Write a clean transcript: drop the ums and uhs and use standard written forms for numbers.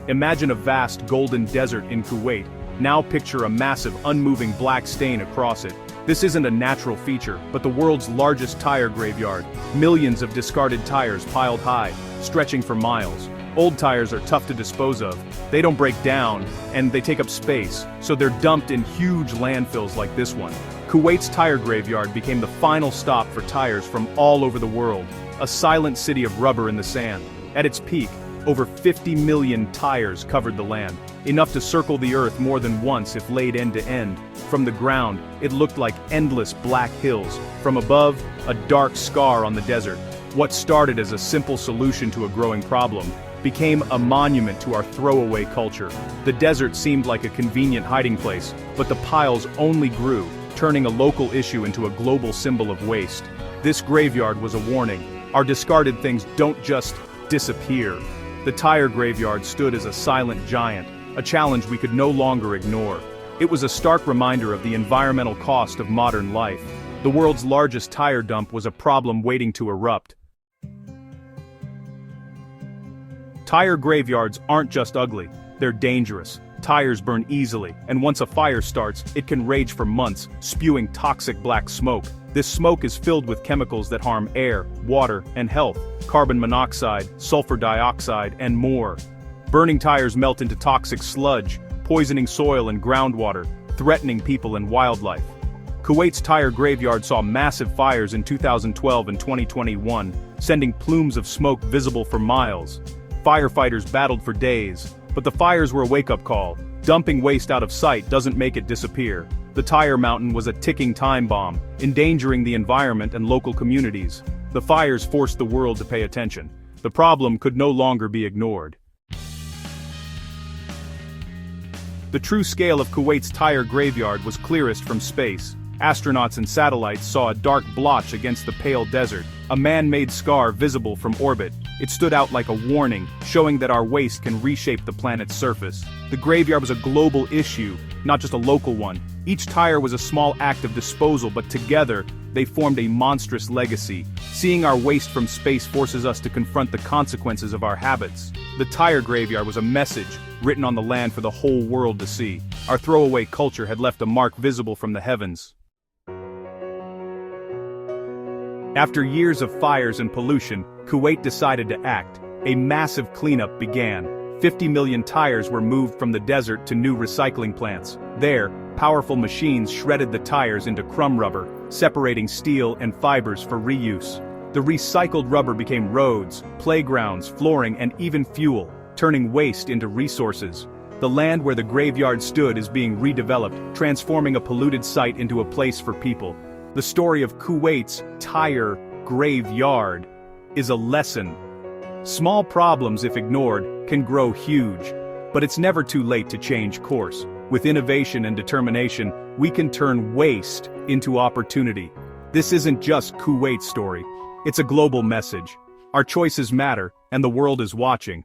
Imagine a vast golden desert in Kuwait. Now picture a massive unmoving black stain across it. This isn't a natural feature, but the world's largest tire graveyard. Millions of discarded tires piled high, stretching for miles. Old tires are tough to dispose of. They don't break down, and they take up space, so they're dumped in huge landfills like this one. Kuwait's tire graveyard became the final stop for tires from all over the world, a silent city of rubber in the sand. At its peak, over 50 million tires covered the land, enough to circle the earth more than once if laid end to end. From the ground, it looked like endless black hills. From above, a dark scar on the desert. What started as a simple solution to a growing problem became a monument to our throwaway culture. The desert seemed like a convenient hiding place, but the piles only grew, turning a local issue into a global symbol of waste. This graveyard was a warning. Our discarded things don't just disappear. The tire graveyard stood as a silent giant, a challenge we could no longer ignore. It was a stark reminder of the environmental cost of modern life. The world's largest tire dump was a problem waiting to erupt. Tire graveyards aren't just ugly, they're dangerous. Tires burn easily, and once a fire starts, it can rage for months, spewing toxic black smoke. This smoke is filled with chemicals that harm air, water, and health: carbon monoxide, sulfur dioxide, and more. Burning tires melt into toxic sludge, poisoning soil and groundwater, threatening people and wildlife. Kuwait's tire graveyard saw massive fires in 2012 and 2021, sending plumes of smoke visible for miles. Firefighters battled for days, but the fires were a wake-up call. Dumping waste out of sight doesn't make it disappear. The tire mountain was a ticking time bomb, endangering the environment and local communities. The fires forced the world to pay attention. The problem could no longer be ignored. The true scale of Kuwait's tire graveyard was clearest from space. Astronauts and satellites saw a dark blotch against the pale desert, a man-made scar visible from orbit. It stood out like a warning, showing that our waste can reshape the planet's surface. The graveyard was a global issue, not just a local one. Each tire was a small act of disposal, but together, they formed a monstrous legacy. Seeing our waste from space forces us to confront the consequences of our habits. The tire graveyard was a message, written on the land for the whole world to see. Our throwaway culture had left a mark visible from the heavens. After years of fires and pollution, Kuwait decided to act. A massive cleanup began. 50 million tires were moved from the desert to new recycling plants. There, powerful machines shredded the tires into crumb rubber, separating steel and fibers for reuse. The recycled rubber became roads, playgrounds, flooring, and even fuel, turning waste into resources. The land where the graveyard stood is being redeveloped, transforming a polluted site into a place for people. The story of Kuwait's tire graveyard is a lesson. Small problems, if ignored, can grow huge. But it's never too late to change course. With innovation and determination, we can turn waste into opportunity. This isn't just Kuwait's story. It's a global message. Our choices matter, and the world is watching.